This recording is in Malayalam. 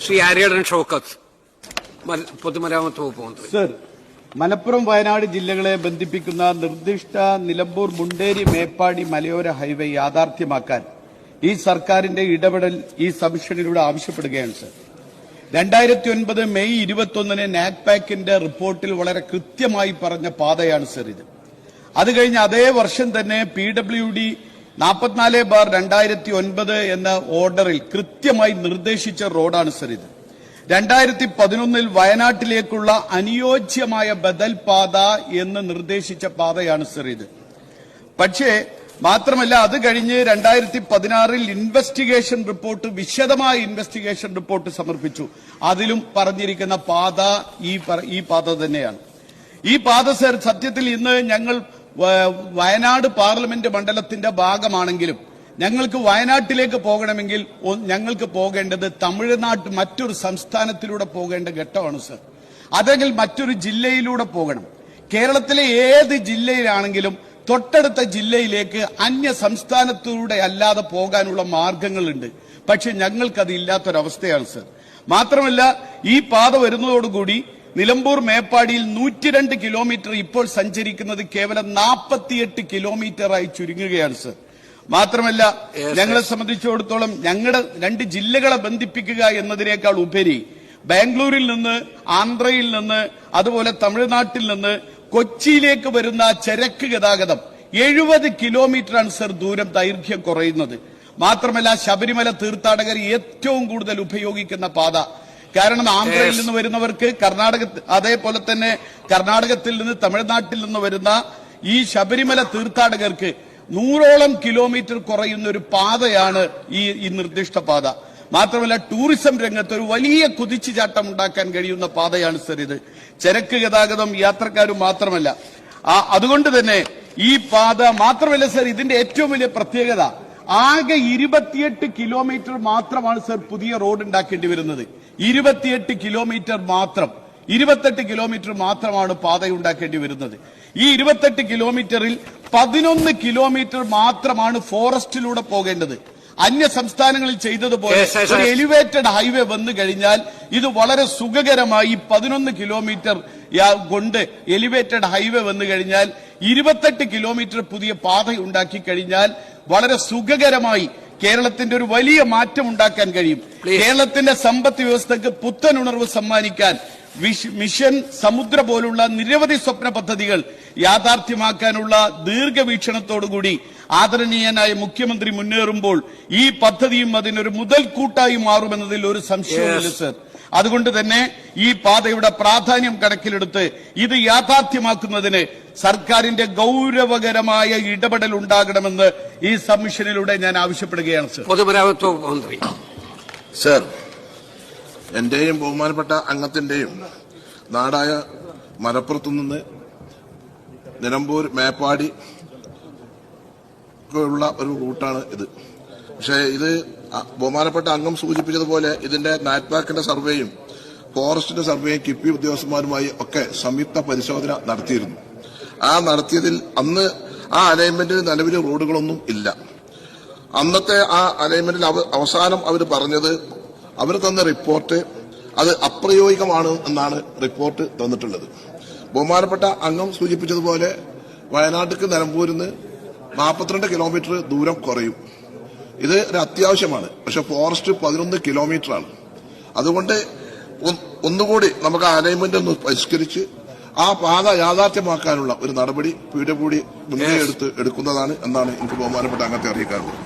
ശ്രീ ആര്യടൻ ഷൗക്കത്ത്, പൊതുമരാമത്ത് വകുപ്പ് മന്ത്രി. സർ, മലപ്പുറം വയനാട് ജില്ലകളെ ബന്ധിപ്പിക്കുന്ന നിർദ്ദിഷ്ട നിലമ്പൂർ മുണ്ടേരി മേപ്പാടി മലയോര ഹൈവേ യാഥാർത്ഥ്യമാക്കാൻ ഈ സർക്കാരിന്റെ ഇടപെടൽ ഈ സബ്മിഷനിലൂടെ ആവശ്യപ്പെടുകയാണ്. സർ, 2009 മെയ് 21 നാഗ്പാക്കിന്റെ റിപ്പോർട്ടിൽ വളരെ കൃത്യമായി പറഞ്ഞ പാതയാണ് സർ ഇത്. അത് കഴിഞ്ഞ് അതേ വർഷം തന്നെ PWD 44/2009 എന്ന ഓർഡറിൽ കൃത്യമായി നിർദ്ദേശിച്ച റോഡാണ് സർ ഇത്. 2011 വയനാട്ടിലേക്കുള്ള അനുയോജ്യമായ ബദൽ പാത എന്ന് നിർദ്ദേശിച്ച പാതയാണ് സർ ഇത്. പക്ഷേ മാത്രമല്ല, അത് കഴിഞ്ഞ് 2016 ഇൻവെസ്റ്റിഗേഷൻ റിപ്പോർട്ട്, വിശദമായ ഇൻവെസ്റ്റിഗേഷൻ റിപ്പോർട്ട് സമർപ്പിച്ചു. അതിലും പറഞ്ഞിരിക്കുന്ന പാത ഈ പാത തന്നെയാണ്. ഈ പാത സർ, സത്യത്തിൽ ഇന്ന് ഞങ്ങൾ വയനാട് പാർലമെന്റ് മണ്ഡലത്തിന്റെ ഭാഗമാണെങ്കിലും ഞങ്ങൾക്ക് വയനാട്ടിലേക്ക് പോകണമെങ്കിൽ ഞങ്ങൾക്ക് പോകേണ്ടത് തമിഴ്നാട്ട് മറ്റൊരു സംസ്ഥാനത്തിലൂടെ പോകേണ്ട ഘട്ടമാണ് സർ. അതെങ്കിൽ മറ്റൊരു ജില്ലയിലൂടെ പോകണം. കേരളത്തിലെ ഏത് ജില്ലയിലാണെങ്കിലും തൊട്ടടുത്ത ജില്ലയിലേക്ക് അന്യ സംസ്ഥാനത്തിലൂടെ അല്ലാതെ പോകാനുള്ള മാർഗങ്ങളുണ്ട്. പക്ഷെ ഞങ്ങൾക്കത് ഇല്ലാത്തൊരവസ്ഥയാണ് സർ. മാത്രമല്ല, ഈ പാത വരുന്നതോടുകൂടി നിലമ്പൂർ മേപ്പാടിയിൽ 102 കിലോമീറ്റർ ഇപ്പോൾ സഞ്ചരിക്കുന്നത് കേവലം 48 കിലോമീറ്ററായി ചുരുങ്ങുകയാണ് സർ. മാത്രമല്ല, ഞങ്ങളെ സംബന്ധിച്ചിടത്തോളം ഞങ്ങളുടെ 2 ജില്ലകളെ ബന്ധിപ്പിക്കുക എന്നതിനേക്കാൾ ഉപരി ബാംഗ്ലൂരിൽ നിന്ന്, ആന്ധ്രയിൽ നിന്ന്, അതുപോലെ തമിഴ്നാട്ടിൽ നിന്ന് കൊച്ചിയിലേക്ക് വരുന്ന ചരക്ക് ഗതാഗതം 70 കിലോമീറ്ററാണ് സർ ദൈർഘ്യം കുറയുന്നത്. മാത്രമല്ല, ശബരിമല തീർത്ഥാടകർ ഏറ്റവും കൂടുതൽ ഉപയോഗിക്കുന്ന പാത. കാരണം ആന്ധ്രയിൽ നിന്ന് വരുന്നവർക്ക് അതേപോലെ തന്നെ കർണാടകത്തിൽ നിന്ന്, തമിഴ്നാട്ടിൽ നിന്ന് വരുന്ന ഈ ശബരിമല തീർത്ഥാടകർക്ക് 100ഓളം കിലോമീറ്റർ കുറയുന്ന ഒരു പാതയാണ് ഈ നിർദ്ദിഷ്ട പാത. മാത്രമല്ല, ടൂറിസം രംഗത്ത് ഒരു വലിയ കുതിച്ചുചാട്ടം ഉണ്ടാക്കാൻ കഴിയുന്ന പാതയാണ് സർ ഇത്. ചരക്ക് ഗതാഗതം, യാത്രക്കാരും മാത്രമല്ല. അതുകൊണ്ട് തന്നെ ഈ പാത മാത്രമല്ല സർ, ഇതിന്റെ ഏറ്റവും വലിയ പ്രത്യേകത ആകെ 28 കിലോമീറ്റർ മാത്രമാണ് സർ പുതിയ റോഡ് ഉണ്ടാക്കേണ്ടി വരുന്നത്. 28 കിലോമീറ്റർ മാത്രം, 28 കിലോമീറ്റർ മാത്രമാണ് പാത ഉണ്ടാക്കേണ്ടി വരുന്നത്. ഈ 28 കിലോമീറ്ററിൽ 11 കിലോമീറ്റർ മാത്രമാണ് ഫോറസ്റ്റിലൂടെ പോകേണ്ടത്. അന്യ സംസ്ഥാനങ്ങളിൽ ചെയ്തതുപോലെ ഒരു എലിവേറ്റഡ് ഹൈവേ വന്നു കഴിഞ്ഞാൽ ഇത് വളരെ സുഖകരമായി 11 കിലോമീറ്റർ കൊണ്ട് എലിവേറ്റഡ് ഹൈവേ വന്നു കഴിഞ്ഞാൽ 28 കിലോമീറ്റർ പുതിയ പാത ഉണ്ടാക്കി കഴിഞ്ഞാൽ വളരെ സുഖകരമായി കേരളത്തിന്റെ ഒരു വലിയ മാറ്റം ഉണ്ടാക്കാൻ കഴിയും. കേരളത്തിന്റെ സമ്പദ് വ്യവസ്ഥയ്ക്ക് പുത്തനുണർവ് സമ്മാനിക്കാൻ മിഷൻ സമുദ്ര പോലുള്ള നിരവധി സ്വപ്ന പദ്ധതികൾ യാഥാർത്ഥ്യമാക്കാനുള്ള ദീർഘവീക്ഷണത്തോടുകൂടി ആദരണീയനായ മുഖ്യമന്ത്രി മുന്നേറുമ്പോൾ ഈ പദ്ധതിയും അതിനൊരു മുതൽക്കൂട്ടായി മാറുമെന്നതിൽ ഒരു സംശയവുമില്ല സർ. അതുകൊണ്ട് തന്നെ ഈ പാതയുടെ പ്രാധാന്യം കണക്കിലെടുത്ത് ഇത് യാഥാർത്ഥ്യമാക്കുന്നതിന് സർക്കാരിന്റെ ഗൌരവകരമായ ഇടപെടൽ ഉണ്ടാകണമെന്ന് ഈ സബ്മിഷനിലൂടെ ഞാൻ ആവശ്യപ്പെടുകയാണ് സർ. പൊതുമരാമത്ത് വകുപ്പ് മന്ത്രി. സർ, എന്റെയും ബഹുമാനപ്പെട്ട അംഗത്തിന്റെയും നാടായ മലപ്പുറത്തുനിന്ന് നിലമ്പൂർ മേപ്പാടി ഉള്ള ഒരു റൂട്ടാണ് ഇത്. പക്ഷേ ഇത് ബഹുമാനപ്പെട്ട അംഗം സൂചിപ്പിച്ചതുപോലെ ഇതിന്റെ നാഗ്പാക്കിന്റെ സർവേയും ഫോറസ്റ്റിന്റെ സർവേയും കിഫ്ബി ഉദ്യോഗസ്ഥന്മാരുമായി ഒക്കെ സംയുക്ത പരിശോധന നടത്തിയിരുന്നു. നടത്തിയതിൽ അന്ന് അലൈൻമെന്റിൽ നിലവിൽ റോഡുകളൊന്നും ഇല്ല. അന്നത്തെ അലൈൻമെന്റിൽ അവസാനം അവർ പറഞ്ഞത്, അവർ തന്ന റിപ്പോർട്ട് അത് അപ്രായോഗികമാണ് എന്നാണ് റിപ്പോർട്ട് തന്നിട്ടുള്ളത്. ബഹുമാനപ്പെട്ട അംഗം സൂചിപ്പിച്ചതുപോലെ വയനാട്ടിലേക്ക് നിലമ്പൂരിന്ന് 42 കിലോമീറ്റർ ദൂരം കുറയും. ഇത് ഒരു അത്യാവശ്യമാണ്. പക്ഷെ ഫോറസ്റ്റ് 11 കിലോമീറ്ററാണ്. അതുകൊണ്ട് ഒന്നുകൂടി നമുക്ക് അലൈൻമെന്റ് ഒന്ന് പരിഷ്കരിച്ച് പാത യാഥാർത്ഥ്യമാക്കാനുള്ള ഒരു നടപടി PWD മുൻകൈ എടുക്കുന്നതാണ് എന്നാണ് എനിക്ക് ബഹുമാനപ്പെട്ട അംഗത്തെ അറിയിക്കാറുള്ളത്.